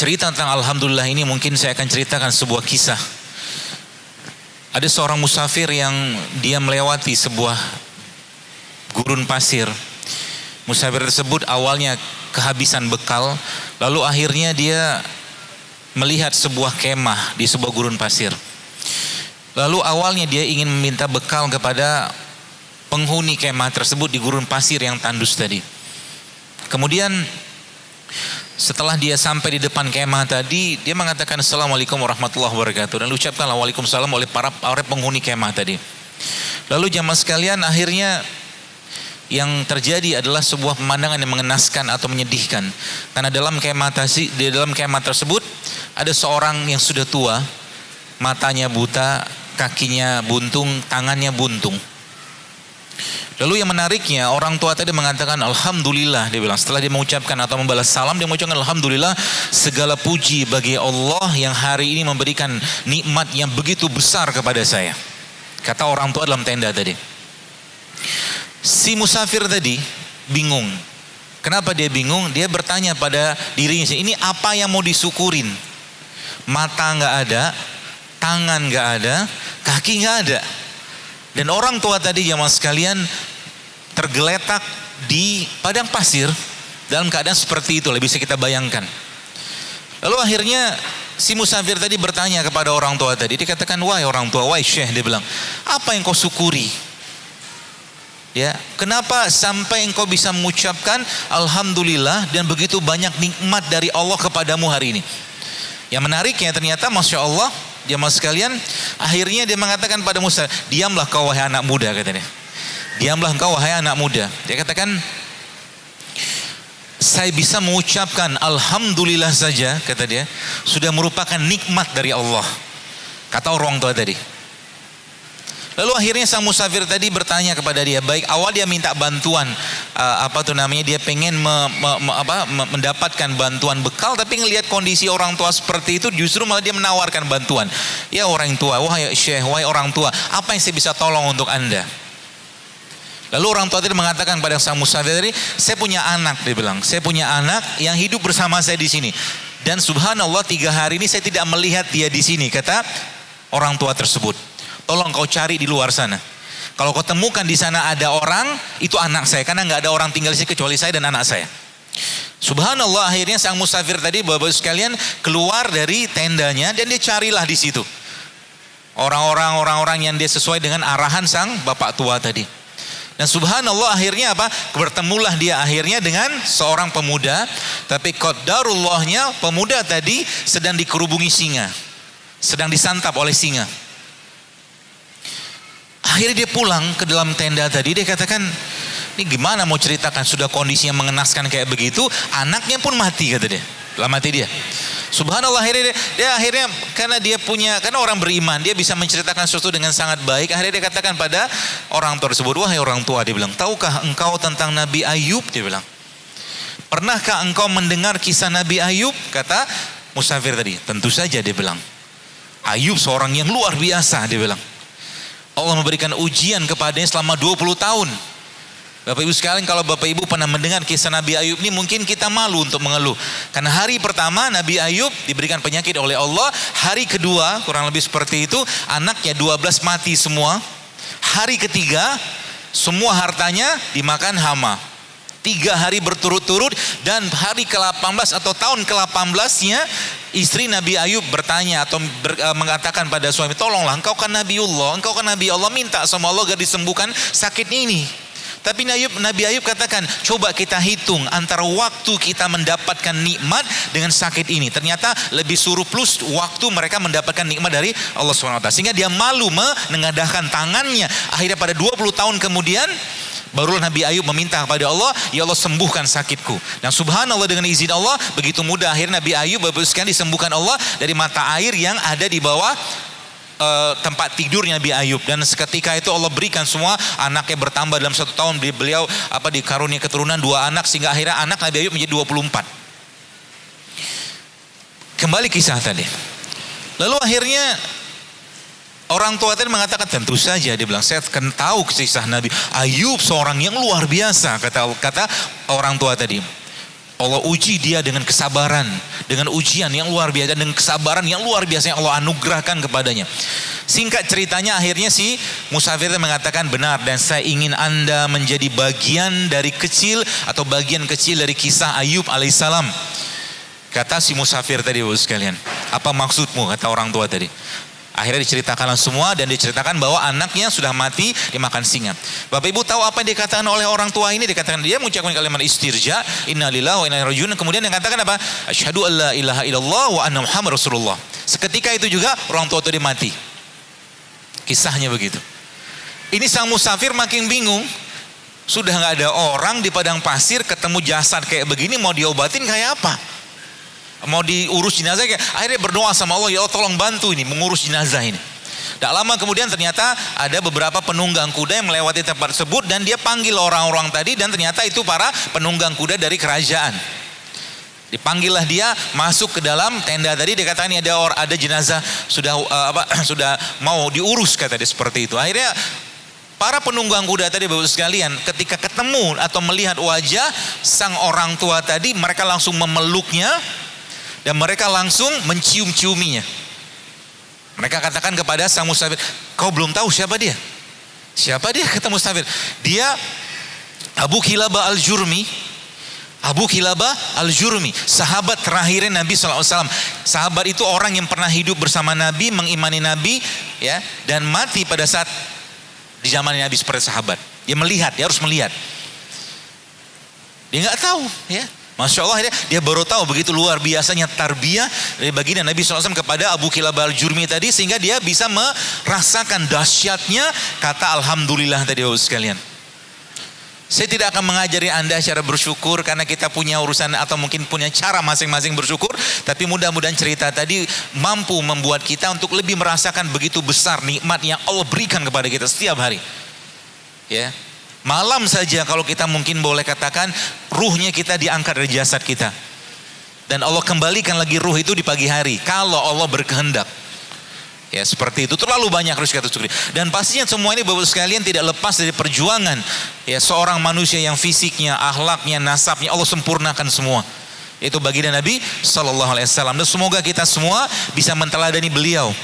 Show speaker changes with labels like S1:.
S1: cerita tentang alhamdulillah ini mungkin saya akan ceritakan sebuah kisah. Ada seorang musafir yang dia melewati sebuah gurun pasir. Musafir tersebut awalnya kehabisan bekal, lalu akhirnya dia melihat sebuah kemah di sebuah gurun pasir. Lalu awalnya dia ingin meminta bekal kepada penghuni kemah tersebut di gurun pasir yang tandus tadi. Kemudian setelah dia sampai di depan kemah tadi, dia mengatakan Assalamualaikum warahmatullahi wabarakatuh, dan ucapkanlah Waalaikumsalam oleh para penghuni kemah tadi. Lalu jamaah sekalian, akhirnya yang terjadi adalah sebuah pemandangan yang mengenaskan atau menyedihkan. Karena di dalam kemah tersebut ada seorang yang sudah tua, matanya buta, kakinya buntung, tangannya buntung. Lalu yang menariknya, orang tua tadi mengatakan Alhamdulillah, dia bilang setelah dia mengucapkan atau membalas salam, dia mengucapkan Alhamdulillah, segala puji bagi Allah yang hari ini memberikan nikmat yang begitu besar kepada saya. Kata orang tua dalam tenda tadi. Si musafir tadi bingung. Kenapa dia bingung? Dia bertanya pada dirinya, ini apa yang mau disyukurin? Mata nggak ada, tangan nggak ada, kaki nggak ada. Dan orang tua tadi jamaah sekalian tergeletak di padang pasir dalam keadaan seperti itu, bisa kita bayangkan. Lalu akhirnya si musafir tadi bertanya kepada orang tua tadi, dia katakan, wahai orang tua, wahai syekh, dia bilang, apa yang kau syukuri? Ya, kenapa sampai engkau bisa mengucapkan Alhamdulillah dan begitu banyak nikmat dari Allah kepadamu hari ini? Yang menariknya ternyata Masya Allah, jamaah sekalian, akhirnya dia mengatakan pada Musa, diamlah kau wahai anak muda, katanya. Diamlah engkau wahai anak muda. Dia katakan, saya bisa mengucapkan Alhamdulillah saja, kata dia, sudah merupakan nikmat dari Allah, kata orang tua tadi. Lalu akhirnya sang musafir tadi bertanya kepada dia, baik, awal dia minta bantuan, dia pengen mendapatkan bantuan bekal, tapi ngelihat kondisi orang tua seperti itu, justru malah dia menawarkan bantuan. Ya orang tua, wahai syekh, wahai orang tua, apa yang saya bisa tolong untuk anda? Lalu orang tua tadi mengatakan pada sang musafir tadi, saya punya anak, dia bilang, saya punya anak yang hidup bersama saya di sini, dan subhanallah 3 hari ini saya tidak melihat dia di sini, kata orang tua tersebut. Tolong kau cari di luar sana. Kalau kau temukan di sana ada orang, itu anak saya, karena nggak ada orang tinggal di sini kecuali saya dan anak saya. Subhanallah, akhirnya sang musafir tadi, bapak-bapak sekalian, keluar dari tendanya dan dia carilah di situ orang-orang yang dia sesuai dengan arahan sang bapak tua tadi. Dan subhanallah, akhirnya apa? Bertemulah dia akhirnya dengan seorang pemuda, tapi qaddarullahnya pemuda tadi sedang dikerubungi singa, sedang disantap oleh singa. Akhirnya dia pulang ke dalam tenda tadi, dia katakan, ini gimana mau ceritakan, sudah kondisinya mengenaskan kayak begitu, anaknya pun mati, kata dia. Telah mati dia. Subhanallah, akhirnya dia karena orang beriman, dia bisa menceritakan sesuatu dengan sangat baik. Akhirnya dia katakan pada orang tua tersebut, wahai orang tua, dia bilang, tahukah engkau tentang Nabi Ayub? Dia bilang, pernahkah engkau mendengar kisah Nabi Ayub? Kata musafir tadi, tentu saja, dia bilang. Ayub seorang yang luar biasa, dia bilang. Allah memberikan ujian kepadanya selama 20 tahun. Bapak Ibu sekalian, kalau Bapak Ibu pernah mendengar kisah Nabi Ayub ini, mungkin kita malu untuk mengeluh. Karena hari pertama Nabi Ayub diberikan penyakit oleh Allah. Hari kedua, kurang lebih seperti itu, anaknya 12 mati semua. Hari ketiga, semua hartanya dimakan hama. 3 hari berturut-turut, dan hari ke-18 atau tahun ke-18-nya, istri Nabi Ayub bertanya atau mengatakan pada suami, tolonglah, engkau kan Nabi Allah, minta sama Allah agar disembuhkan sakit ini. Tapi Nabi Ayub katakan, coba kita hitung antara waktu kita mendapatkan nikmat dengan sakit ini. Ternyata lebih surplus waktu mereka mendapatkan nikmat dari Allah SWT. Sehingga dia malu menengadahkan tangannya. Akhirnya pada 20 tahun kemudian, barulah Nabi Ayub meminta kepada Allah, ya Allah sembuhkan sakitku. Dan subhanallah, dengan izin Allah, begitu mudah akhirnya Nabi Ayub bapak sekalian disembuhkan Allah dari mata air yang ada di bawah tempat tidurnya Nabi Ayub. Dan seketika itu Allah berikan semua anaknya bertambah dalam 1 tahun. Beliau dikarunia keturunan 2 anak, sehingga akhirnya anak Nabi Ayub menjadi 24. Kembali kisah tadi. Lalu akhirnya orang tua tadi mengatakan, tentu saja, dia bilang, saya akan tahu kisah Nabi Ayub seorang yang luar biasa, kata orang tua tadi. Allah uji dia dengan kesabaran, dengan ujian yang luar biasa, dengan kesabaran yang luar biasa yang Allah anugerahkan kepadanya. Singkat ceritanya akhirnya si musafir itu mengatakan, benar, dan saya ingin Anda menjadi bagian dari kecil atau bagian kecil dari kisah Ayub alaihissalam. Kata si musafir tadi, Bapak sekalian, apa maksudmu, kata orang tua tadi. Akhirnya diceritakan semua dan diceritakan bahwa anaknya sudah mati dimakan singa. Bapak Ibu tahu apa yang dikatakan oleh orang tua ini? Dikatakan dia mengucapkan kalimat istirja, innalillahi wa inna ilaihi raji'un. Kemudian yang katakan apa? Asyhadu an la ilaha illallah wa anna Muhammad Rasulullah. Seketika itu juga orang tua itu mati. Kisahnya begitu. Ini sang musafir makin bingung. Sudah nggak ada orang di padang pasir, ketemu jasad kayak begini, mau diobatin kayak apa? Mau diurus jenazah, akhirnya berdoa sama Allah, ya Allah tolong bantu ini mengurus jenazah ini. Tak lama kemudian ternyata ada beberapa penunggang kuda yang melewati tempat tersebut dan dia panggil orang-orang tadi dan ternyata itu para penunggang kuda dari kerajaan. Dipanggillah dia masuk ke dalam tenda tadi, dikatakan ini ada jenazah sudah mau diurus, kata dia seperti itu. Akhirnya para penunggang kuda tadi, Bapak sekalian, ketika ketemu atau melihat wajah sang orang tua tadi, mereka langsung memeluknya. Dan mereka langsung mencium-ciuminya. Mereka katakan kepada sang musafir, kau belum tahu siapa dia? Siapa dia? Kata musafir, dia Abu Kilabah al-Jurmi. Abu Kilabah al-Jurmi, sahabat terakhirnya Nabi SAW. Sahabat itu orang yang pernah hidup bersama Nabi, mengimani Nabi, ya, dan mati pada saat di zaman Nabi seperti sahabat. Dia melihat, dia harus melihat. Dia nggak tahu, ya. Masya Allah, dia baru tahu begitu luar biasanya tarbiyah dari baginda Nabi SAW kepada Abu Kilabah al-Jurmi tadi, sehingga dia bisa merasakan dahsyatnya kata Alhamdulillah tadi, Bapak sekalian. Saya tidak akan mengajari Anda cara bersyukur karena kita punya urusan atau mungkin punya cara masing-masing bersyukur, tapi mudah-mudahan cerita tadi mampu membuat kita untuk lebih merasakan begitu besar nikmat yang Allah berikan kepada kita setiap hari. Ya. Malam saja kalau kita mungkin boleh katakan ruhnya kita diangkat dari jasad kita. Dan Allah kembalikan lagi ruh itu di pagi hari kalau Allah berkehendak. Ya seperti itu, terlalu banyak harus kita syukuri. Dan pastinya semua ini Bapak sekalian tidak lepas dari perjuangan ya seorang manusia yang fisiknya, akhlaknya, nasabnya Allah sempurnakan semua. Itu baginda Nabi SAW. Dan semoga kita semua bisa menteladani beliau.